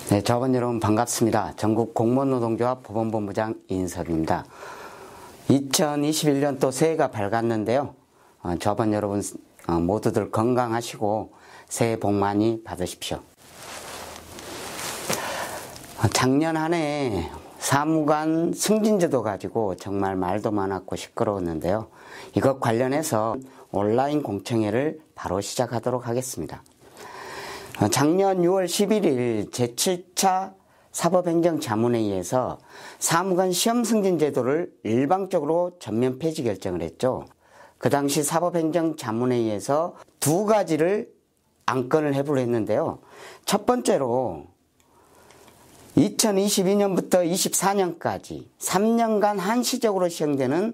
네, 저번 여러분 반갑습니다. 전국 공무원노동조합 법원본부장 이인섭입니다. 2021년 또 새해가 밝았는데요. 저번 여러분 모두들 건강하시고 새해 복 많이 받으십시오. 작년 한 해 사무관 승진제도 가지고 정말 말도 많았고 시끄러웠는데요. 이것 관련해서 온라인 공청회를 바로 시작하도록 하겠습니다. 작년 6월 11일 제7차 사법행정자문회의에서 사무관 시험 승진제도를 일방적으로 전면 폐지 결정을 했죠. 그 당시 사법행정자문회의에서 두 가지를 안건을 해부를 했는데요. 첫 번째로 2022년부터 24년까지 3년간 한시적으로 시행되는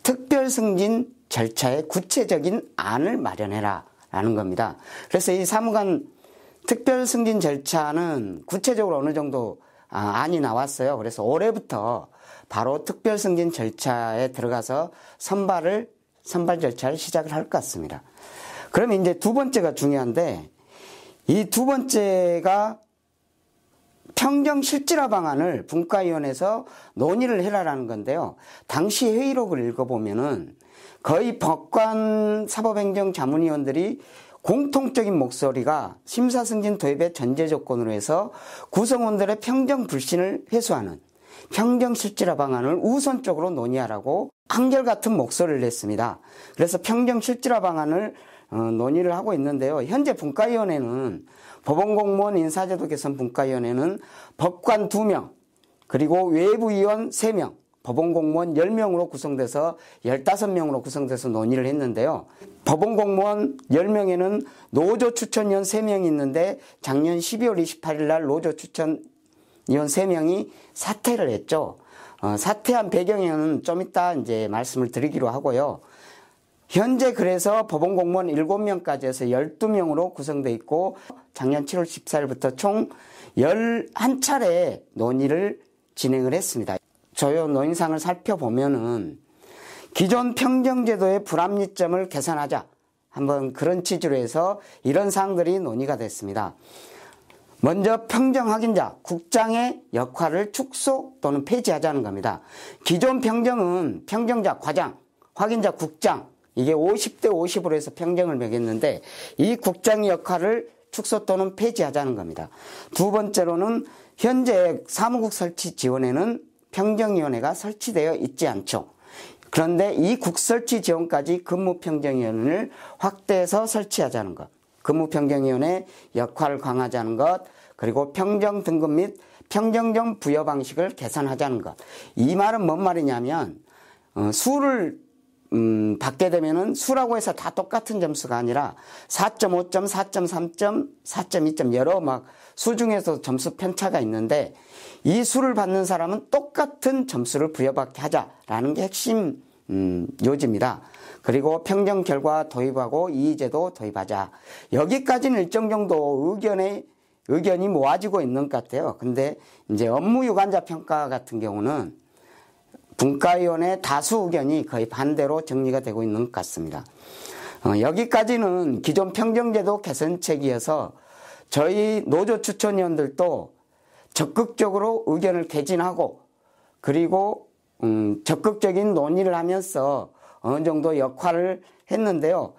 특별승진 절차의 구체적인 안을 마련해라 라는 겁니다. 그래서 이 사무관 특별승진 절차는 구체적으로 어느 정도 안이 나왔어요. 그래서 올해부터 바로 특별승진 절차에 들어가서 선발 절차를 시작을 할 것 같습니다. 그러면 이제 두 번째가 중요한데, 이 두 번째가 평정 실질화 방안을 분과위원회에서 논의를 해라라는 건데요. 당시 회의록을 읽어보면은 거의 법관 사법행정자문위원들이 공통적인 목소리가 심사승진 도입의 전제 조건으로 해서 구성원들의 평정 불신을 해소하는 평정 실질화 방안을 우선적으로 논의하라고 한결같은 목소리를 냈습니다. 그래서 평정 실질화 방안을 논의를 하고 있는데요. 현재 분과위원회는 법원공무원 인사제도 개선 분과위원회는 법관 2명 그리고 외부위원 3명 법원공무원 10명으로 구성돼서 15명으로 구성돼서 논의를 했는데요. 법원공무원 10명에는 노조 추천위원 3명이 있는데 작년 12월 28일 날 노조 추천위원 3명이 사퇴를 했죠. 사퇴한 배경에는 좀 이따 이제 말씀을 드리기로 하고요. 현재 그래서 법원공무원 7명까지 해서 12명으로 구성되어 있고 작년 7월 14일부터 총 11차례 논의를 진행을 했습니다. 조요 논의사항을 살펴보면은 기존 평정제도의 불합리점을 개선하자 한번 그런 취지로 해서 이런 사항들이 논의가 됐습니다. 먼저 평정 확인자, 국장의 역할을 축소 또는 폐지하자는 겁니다. 기존 평정은 평정자, 과장, 확인자, 국장 이게 50대 50으로 해서 평정을 매겼는데 이 국장의 역할을 축소 또는 폐지하자는 겁니다. 두 번째로는 현재 사무국 설치 지원에는 평정위원회가 설치되어 있지 않죠. 그런데 이 국설치 지원까지 근무평정위원회를 확대해서 설치하자는 것, 근무평정위원회 역할을 강화하자는 것, 그리고 평정 등급 및 평정정 부여 방식을 개선하자는 것. 이 말은 뭔 말이냐면 수를 받게 되면은 수라고 해서 다 똑같은 점수가 아니라 4.5점, 4.3점, 4.2점 여러 막 수 중에서 점수 편차가 있는데 이 수를 받는 사람은 똑같은 점수를 부여받게 하자라는 게 핵심 요지입니다. 그리고 평정 결과 도입하고 이의제도 도입하자. 여기까지는 일정 정도 의견이 모아지고 있는 것 같아요. 근데 이제 업무 유관자 평가 같은 경우는 분과위원회 다수 의견이 거의 반대로 정리가 되고 있는 것 같습니다. 여기까지는 기존 평정제도 개선책이어서 저희 노조 추천위원들도 적극적으로 의견을 개진하고 그리고 적극적인 논의를 하면서 어느 정도 역할을 했는데요.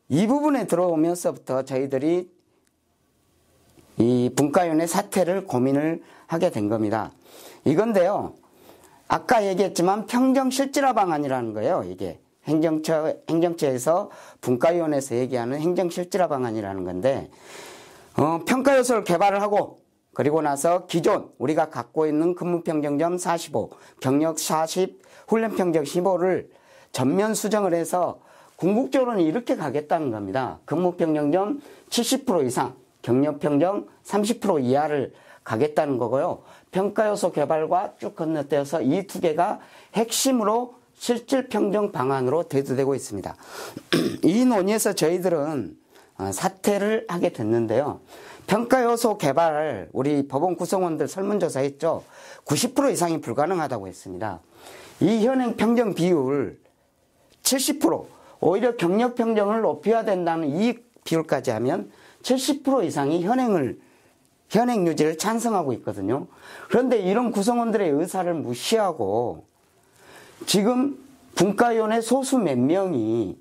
이 부분에 들어오면서부터 저희들이 이 분과위원회 사퇴를 고민을 하게 된 겁니다. 이건데요. 아까 얘기했지만 평정 실질화 방안이라는 거예요. 이게 행정처에서 분과위원회에서 얘기하는 행정 실질화 방안이라는 건데 평가 요소를 개발을 하고 그리고 나서 기존 우리가 갖고 있는 근무평정점 45, 경력 40, 훈련평정 15를 전면 수정을 해서 궁극적으로는 이렇게 가겠다는 겁니다. 근무평정점 70% 이상, 경력평정 30% 이하를 가겠다는 거고요. 평가요소 개발과 쭉 건너뛰어서 이 두 개가 핵심으로 실질평정 방안으로 대두되고 있습니다. 이 논의에서 저희들은 사퇴를 하게 됐는데요. 평가요소 개발 우리 법원 구성원들 설문조사 했죠. 90% 이상이 불가능하다고 했습니다. 이 현행 평정 비율 70%, 오히려 경력평정을 높여야 된다는 이 비율까지 하면 70% 이상이 현행을 현행 유지를 찬성하고 있거든요. 그런데 이런 구성원들의 의사를 무시하고 지금 분과위원회 소수 몇 명이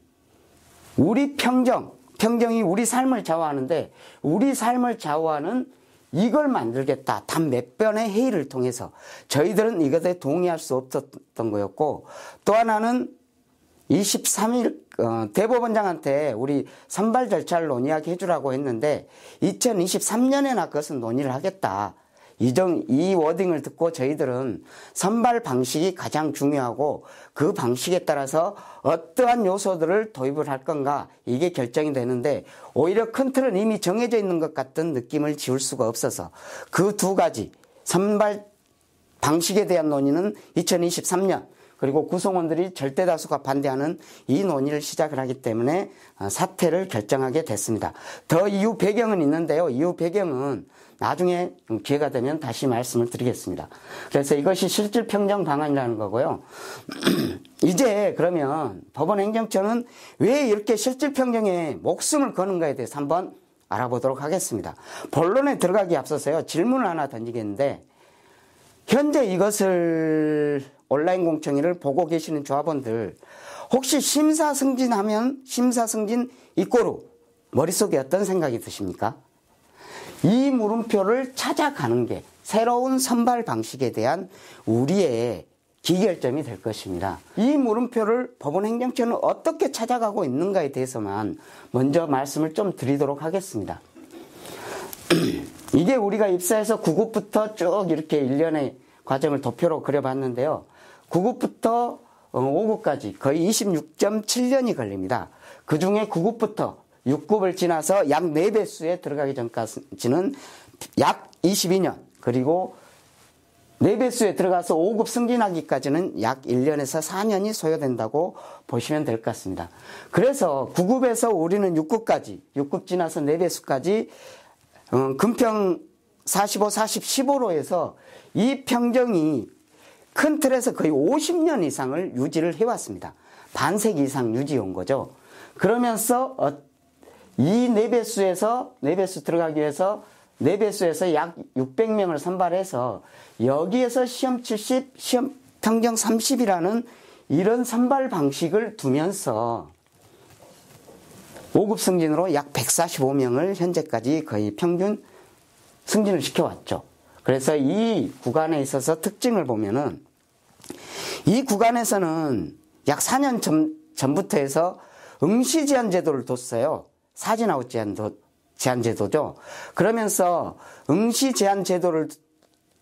우리 평정이 우리 삶을 좌우하는데 우리 삶을 좌우하는 이걸 만들겠다. 단 몇 번의 회의를 통해서 저희들은 이것에 동의할 수 없었던 거였고, 또 하나는 23일 대법원장한테 우리 선발 절차를 논의하게 해주라고 했는데 2023년에나 그것은 논의를 하겠다. 이 워딩을 듣고 저희들은 선발 방식이 가장 중요하고 그 방식에 따라서 어떠한 요소들을 도입을 할 건가 이게 결정이 되는데, 오히려 큰 틀은 이미 정해져 있는 것 같은 느낌을 지울 수가 없어서 그 두 가지 선발 방식에 대한 논의는 2023년, 그리고 구성원들이 절대 다수가 반대하는 이 논의를 시작을 하기 때문에 사퇴를 결정하게 됐습니다. 더 이후 배경은 있는데요. 이후 배경은 나중에 기회가 되면 다시 말씀을 드리겠습니다. 그래서 이것이 실질 평정 방안이라는 거고요. 이제 그러면 법원행정처는 왜 이렇게 실질 평정에 목숨을 거는가에 대해서 한번 알아보도록 하겠습니다. 본론에 들어가기 앞서서요, 질문을 하나 던지겠는데, 현재 이것을 온라인 공청회를 보고 계시는 조합원들, 혹시 심사승진하면 심사승진 이꼬르 머릿속에 어떤 생각이 드십니까? 이 물음표를 찾아가는 게 새로운 선발 방식에 대한 우리의 기결점이 될 것입니다. 이 물음표를 법원행정처는 어떻게 찾아가고 있는가에 대해서만 먼저 말씀을 좀 드리도록 하겠습니다. 이게 우리가 입사해서 9급부터 쭉 이렇게 일련의 과정을 도표로 그려봤는데요. 9급부터 5급까지 거의 26.7년이 걸립니다. 그 중에 9급부터 6급을 지나서 약 4배수에 들어가기 전까지는 약 22년, 그리고 4배수에 들어가서 5급 승진하기까지는 약 1년에서 4년이 소요된다고 보시면 될 것 같습니다. 그래서 9급에서 우리는 6급까지, 6급 지나서 4배수까지 금평 45, 40, 15로 해서 이 평정이 큰 틀에서 거의 50년 이상을 유지를 해왔습니다. 반세기 이상 유지해 온 거죠. 그러면서 이 4배수에서 4배수 들어가기 위해서 4배수에서 약 600명을 선발해서 여기에서 시험 70, 시험 평정 30이라는 이런 선발 방식을 두면서 5급 승진으로 약 145명을 현재까지 거의 평균 승진을 시켜왔죠. 그래서 이 구간에 있어서 특징을 보면은 이 구간에서는 약 4년 전부터 해서 응시 제한 제도를 뒀어요. 사진아웃 제한 제도죠. 그러면서 응시 제한 제도를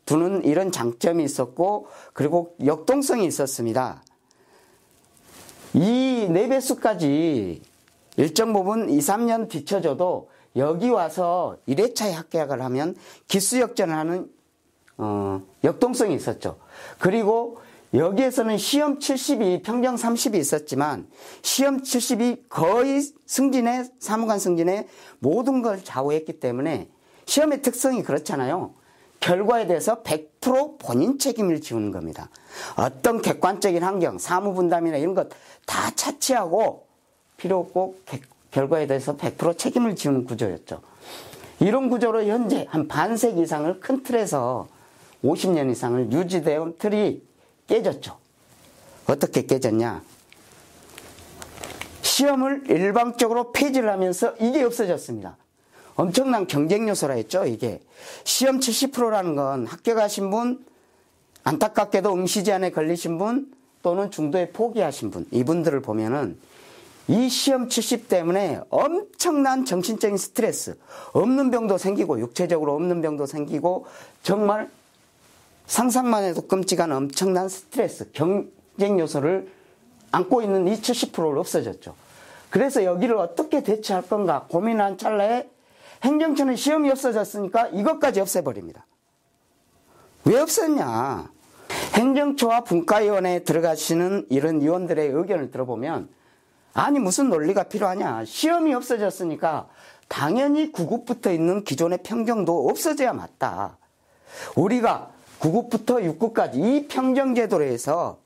두는 이런 장점이 있었고, 그리고 역동성이 있었습니다. 이 4배수까지 일정 부분 2, 3년 뒤쳐져도 여기 와서 1회차에 합격을 하면 기수역전을 하는 역동성이 있었죠. 그리고 여기에서는 시험 70이 평정 30이 있었지만 시험 70이 거의 승진에, 사무관 승진에 모든 걸 좌우했기 때문에 시험의 특성이 그렇잖아요. 결과에 대해서 100% 본인 책임을 지우는 겁니다. 어떤 객관적인 환경, 사무분담이나 이런 것 다 차치하고 필요 없고 결과에 대해서 100% 책임을 지우는 구조였죠. 이런 구조로 현재 한 반세기 이상을 큰 틀에서 50년 이상을 유지되어 틀이 깨졌죠. 어떻게 깨졌냐? 시험을 일방적으로 폐지를 하면서 이게 없어졌습니다. 엄청난 경쟁 요소라 했죠, 이게. 시험 70%라는 건 합격하신 분, 안타깝게도 응시 제한에 걸리신 분, 또는 중도에 포기하신 분, 이분들을 보면은 이 시험 70 때문에 엄청난 정신적인 스트레스, 없는 병도 생기고, 육체적으로 없는 병도 생기고, 정말 상상만 해도 끔찍한 엄청난 스트레스, 경쟁 요소를 안고 있는 이 70%를 없어졌죠. 그래서 여기를 어떻게 대처할 건가 고민한 찰나에 행정처는 시험이 없어졌으니까 이것까지 없애버립니다. 왜 없었냐? 행정처와 분과위원회에 들어가시는 이런 위원들의 의견을 들어보면, 아니 무슨 논리가 필요하냐? 시험이 없어졌으니까 당연히 9급부터 있는 기존의 평정도 없어져야 맞다. 우리가 9급부터 6급까지 이 평정제도로 해서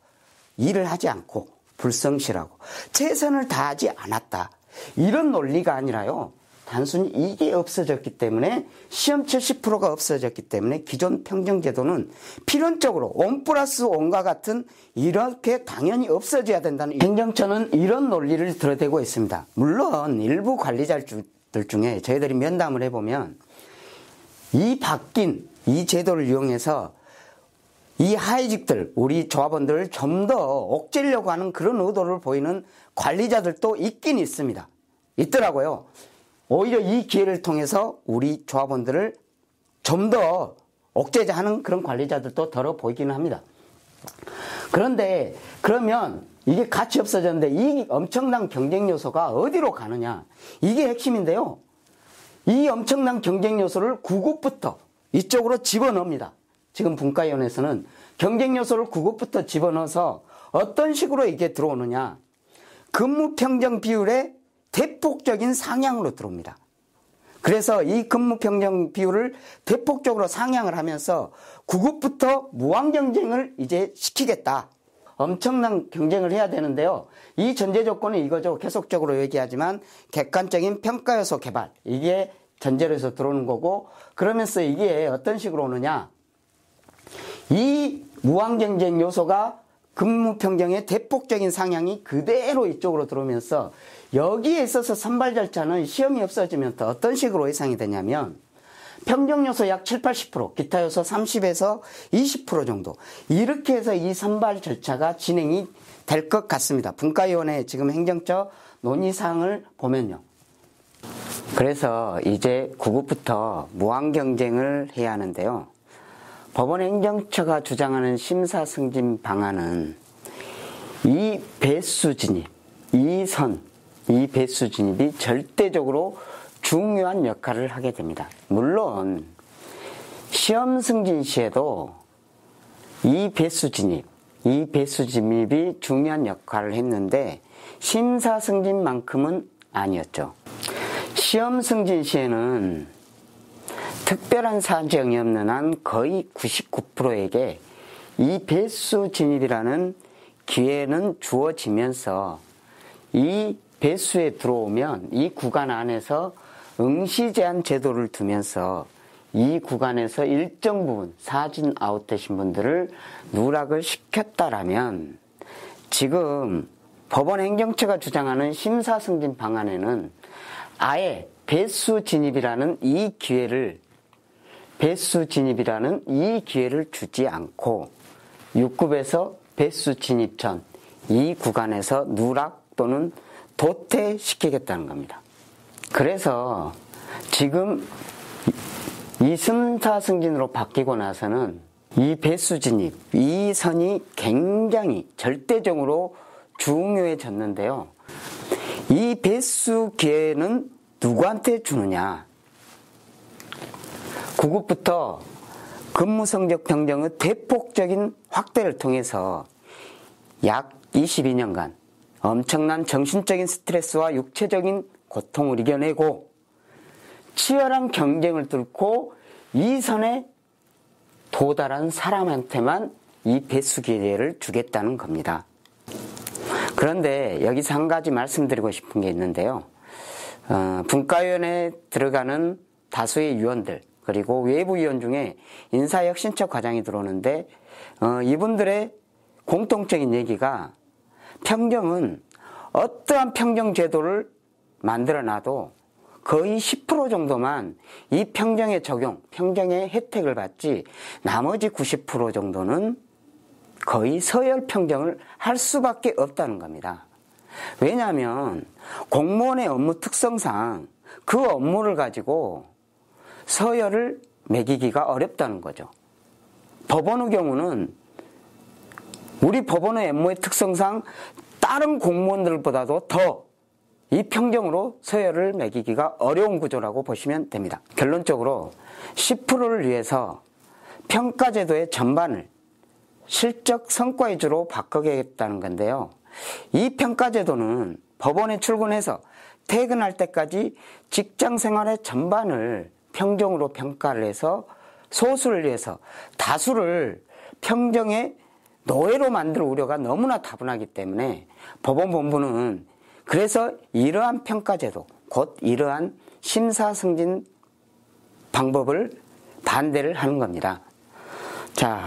일을 하지 않고 불성실하고 최선을 다하지 않았다. 이런 논리가 아니라요. 단순히 이게 없어졌기 때문에 시험 70%가 없어졌기 때문에 기존 평정제도는 필연적으로 온 플러스 온과 같은 이렇게 당연히 없어져야 된다는 행정처는 이런 논리를 들어대고 있습니다. 물론 일부 관리자들 중에 저희들이 면담을 해보면 이 바뀐 이 제도를 이용해서 이 하위직들, 우리 조합원들을 좀 더 옥죄려고 하는 그런 의도를 보이는 관리자들도 있긴 있더라고요. 오히려 이 기회를 통해서 우리 조합원들을 좀 더 옥죄자 하는 그런 관리자들도 더러 보이기는 합니다. 그런데 그러면 이게 가치 없어졌는데 이 엄청난 경쟁 요소가 어디로 가느냐, 이게 핵심인데요. 이 엄청난 경쟁 요소를 9급부터 이쪽으로 집어넣습니다. 지금 분과위원회에서는 경쟁 요소를 9급부터 집어넣어서 어떤 식으로 이게 들어오느냐, 근무 평정 비율의 대폭적인 상향으로 들어옵니다. 그래서 이 근무 평정 비율을 대폭적으로 상향을 하면서 9급부터 무한 경쟁을 이제 시키겠다. 엄청난 경쟁을 해야 되는데요. 이 전제 조건은 이거죠. 계속적으로 얘기하지만 객관적인 평가 요소 개발, 이게 전제로 해서 들어오는 거고, 그러면서 이게 어떤 식으로 오느냐, 이 무한 경쟁 요소가 근무 평정의 대폭적인 상향이 그대로 이쪽으로 들어오면서 여기에 있어서 선발 절차는 시험이 없어지면 또 어떤 식으로 예상이 되냐면 평정 요소 약 7, 80%, 기타 요소 30에서 20% 정도, 이렇게 해서 이 선발 절차가 진행이 될 것 같습니다. 분과위원회 지금 행정처 논의사항을 보면요. 그래서 이제 9급부터 무한 경쟁을 해야 하는데요. 법원 행정처가 주장하는 심사 승진 방안은 이 배수 진입, 이 배수 진입이 절대적으로 중요한 역할을 하게 됩니다. 물론 시험 승진 시에도 이 배수 진입이 중요한 역할을 했는데 심사 승진만큼은 아니었죠. 시험 승진 시에는 특별한 사정이 없는 한 거의 99%에게 이 배수 진입이라는 기회는 주어지면서 이 배수에 들어오면 이 구간 안에서 응시 제한 제도를 두면서 이 구간에서 일정 부분 사진 아웃되신 분들을 누락을 시켰다라면 지금 법원 행정처가 주장하는 심사 승진 방안에는 아예 배수 진입이라는 이 기회를 주지 않고 6급에서 배수 진입 전 이 구간에서 누락 또는 도태시키겠다는 겁니다. 그래서 지금 이 심사 승진으로 바뀌고 나서는 이 배수 진입, 이 선이 굉장히 절대적으로 중요해졌는데요. 이 배수 기회는 누구한테 주느냐? 9급부터 근무 성적 평정의 대폭적인 확대를 통해서 약 22년간 엄청난 정신적인 스트레스와 육체적인 고통을 이겨내고 치열한 경쟁을 뚫고 이 선에 도달한 사람한테만 이 배수 기회를 주겠다는 겁니다. 그런데 여기서 한 가지 말씀드리고 싶은 게 있는데요. 분과위원회에 들어가는 다수의 위원들, 그리고 외부 위원 중에 인사혁신처 과장이 들어오는데 이분들의 공통적인 얘기가 평정은 어떠한 평정 제도를 만들어놔도 거의 10% 정도만 이 평정의 적용, 평정의 혜택을 받지 나머지 90% 정도는 거의 서열 평정을 할 수밖에 없다는 겁니다. 왜냐하면 공무원의 업무 특성상 그 업무를 가지고 서열을 매기기가 어렵다는 거죠. 법원의 경우는 우리 법원의 업무의 특성상 다른 공무원들보다도 더 이 평정으로 서열을 매기기가 어려운 구조라고 보시면 됩니다. 결론적으로 10%를 위해서 평가제도의 전반을 실적 성과 위주로 바꾸겠다는 건데요. 이 평가제도는 법원에 출근해서 퇴근할 때까지 직장 생활의 전반을 평정으로 평가를 해서 소수를 위해서 다수를 평정의 노예로 만들 우려가 너무나 다분하기 때문에 법원 본부는 그래서 이러한 평가제도, 곧 이러한 심사 승진 방법을 반대를 하는 겁니다. 자,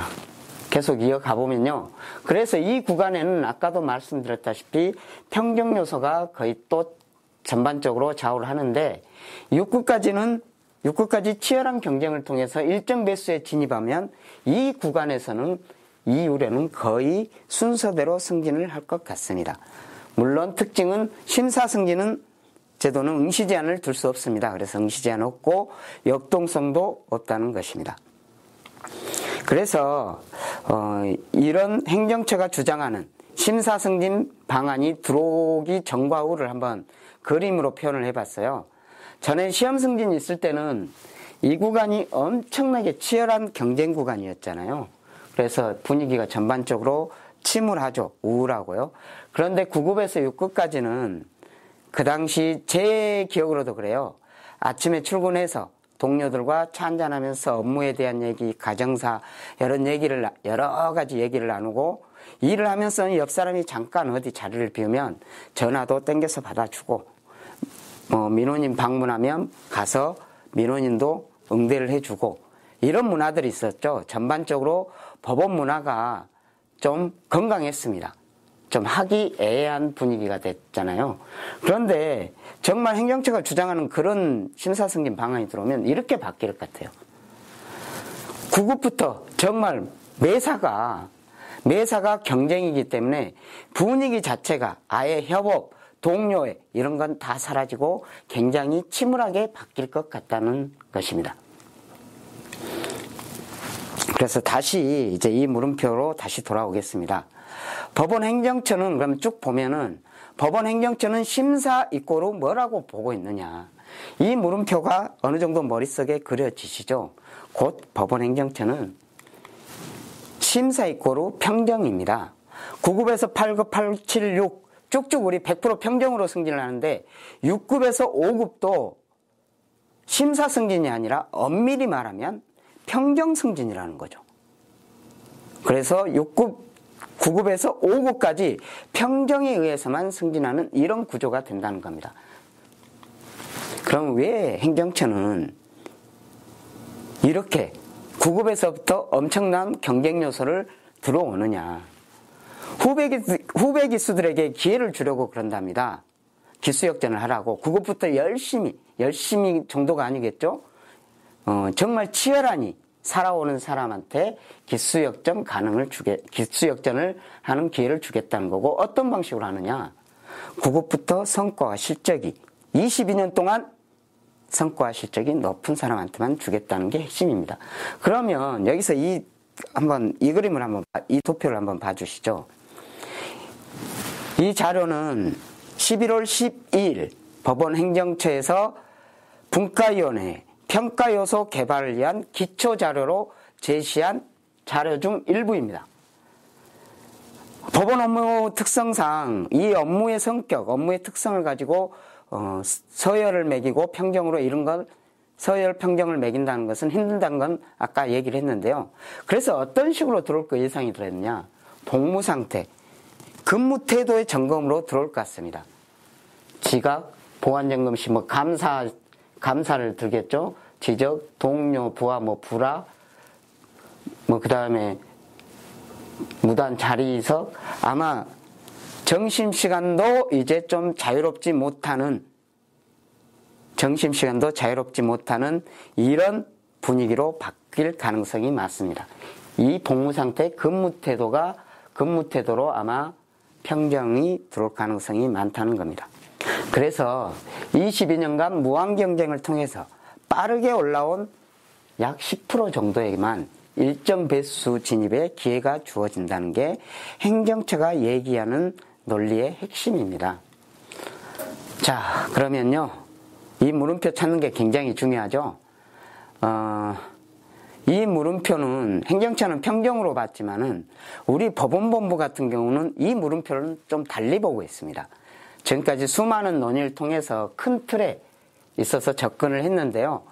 계속 이어가 보면요. 그래서 이 구간에는 아까도 말씀드렸다시피 평정 요소가 거의 또 전반적으로 좌우를 하는데 6구까지 치열한 경쟁을 통해서 일정 배수에 진입하면 이 구간에서는 이 유래는 거의 순서대로 승진을 할 것 같습니다. 물론 특징은 심사 승진은 제도는 응시 제한을 둘 수 없습니다. 그래서 응시 제한 없고 역동성도 없다는 것입니다. 그래서 이런 행정처가 주장하는 심사 승진 방안이 들어오기 전과 후를 한번 그림으로 표현을 해봤어요. 전에 시험 승진이 있을 때는 이 구간이 엄청나게 치열한 경쟁 구간이었잖아요. 그래서 분위기가 전반적으로 침울하죠. 우울하고요. 그런데 9급에서 6급까지는 그 당시 제 기억으로도 그래요. 아침에 출근해서 동료들과 차 한잔하면서 업무에 대한 얘기, 가정사 여러 가지 얘기를 나누고 일을 하면서 옆 사람이 잠깐 어디 자리를 비우면 전화도 땡겨서 받아주고 민원인 방문하면 가서 민원인도 응대를 해주고 이런 문화들이 있었죠. 전반적으로 법원 문화가 좀 건강했습니다. 좀 화기애애한 분위기가 됐잖아요. 그런데 정말 행정처가 주장하는 그런 심사승진 방안이 들어오면 이렇게 바뀔 것 같아요. 9급부터 정말 매사가 경쟁이기 때문에 분위기 자체가 아예 협업, 동료애 이런 건 다 사라지고 굉장히 침울하게 바뀔 것 같다는 것입니다. 그래서 다시 이제 이 물음표로 다시 돌아오겠습니다. 법원 행정처는 그럼 쭉 보면은 법원 행정처는 심사 이꼬르 뭐라고 보고 있느냐. 이 물음표가 어느 정도 머릿속에 그려지시죠. 곧 법원 행정처는 심사 이꼬르 평정입니다. 9급에서 8급, 8, 7, 6 쭉쭉 우리 100% 평정으로 승진을 하는데 6급에서 5급도 심사 승진이 아니라 엄밀히 말하면 평정 승진이라는 거죠. 그래서 9급에서 5급까지 평정에 의해서만 승진하는 이런 구조가 된다는 겁니다. 그럼 왜 행정처는 이렇게 9급에서부터 엄청난 경쟁 요소를 들어오느냐. 후배 기수들에게 기회를 주려고 그런답니다. 기수 역전을 하라고. 9급부터 열심히 정도가 아니겠죠? 정말 치열하니 살아오는 사람한테 기수 역전을 하는 기회를 주겠다는 거고, 어떤 방식으로 하느냐. 9급부터 성과와 실적이 22년 동안 성과와 실적이 높은 사람한테만 주겠다는 게 핵심입니다. 그러면 여기서 이 도표를 한번 봐주시죠. 이 자료는 11월 12일 법원 행정처에서 분과위원회 평가요소 개발을 위한 기초자료로 제시한 자료 중 일부입니다. 법원 업무 특성상 이 업무의 성격, 업무의 특성을 가지고 서열을 매기고 평정으로 이런 걸 서열 평정을 매긴다는 것은 힘들다는 건 아까 얘기를 했는데요. 그래서 어떤 식으로 들어올 거 예상이 들었느냐. 복무 상태, 근무 태도의 점검으로 들어올 것 같습니다. 지각, 보완점검 시 감사를 들겠죠. 지적, 동료, 부하, 불화, 그 다음에 무단 자리석, 아마 점심시간도 이제 좀 자유롭지 못하는 이런 분위기로 바뀔 가능성이 많습니다. 이 복무 상태 근무 태도로 아마 평정이 들어올 가능성이 많다는 겁니다. 그래서 22년간 무한 경쟁을 통해서 빠르게 올라온 약 10% 정도에만 일정 배수 진입의 기회가 주어진다는 게 행정처가 얘기하는 논리의 핵심입니다. 자, 그러면요. 이 물음표 찾는 게 굉장히 중요하죠. 이 물음표는 행정처는 평정으로 봤지만은 우리 법원본부 같은 경우는 이 물음표를 좀 달리 보고 있습니다. 지금까지 수많은 논의를 통해서 큰 틀에 있어서 접근을 했는데요.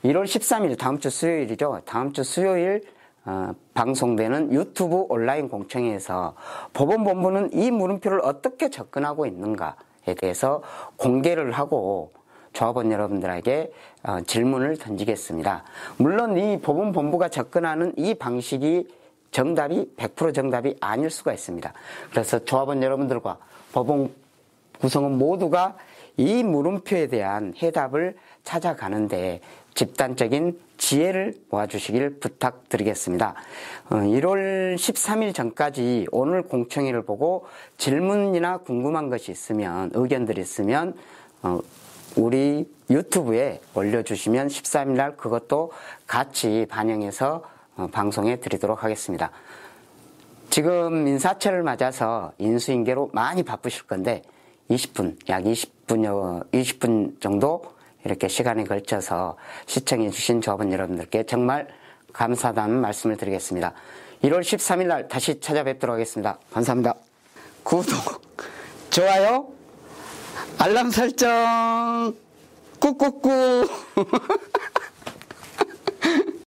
1월 13일 다음 주 수요일이죠. 다음 주 수요일 방송되는 유튜브 온라인 공청회에서 법원본부는 이 물음표를 어떻게 접근하고 있는가에 대해서 공개를 하고 조합원 여러분들에게 질문을 던지겠습니다. 물론 이 법원본부가 접근하는 이 방식이 정답이 100% 정답이 아닐 수가 있습니다. 그래서 조합원 여러분들과 법원 구성원 모두가 이 물음표에 대한 해답을 찾아가는데 집단적인 지혜를 모아주시길 부탁드리겠습니다. 1월 13일 전까지 오늘 공청회를 보고 질문이나 궁금한 것이 있으면, 의견들이 있으면 우리 유튜브에 올려주시면 13일 날 그것도 같이 반영해서 방송해 드리도록 하겠습니다. 지금 인사철을 맞아서 인수인계로 많이 바쁘실 건데 20분, 약 20분 정도 이렇게 시간에 걸쳐서 시청해 주신 조합원 여러분들께 정말 감사하다는 말씀을 드리겠습니다. 1월 13일 날 다시 찾아뵙도록 하겠습니다. 감사합니다. 구독, 좋아요, 알람 설정 꾹꾹꾹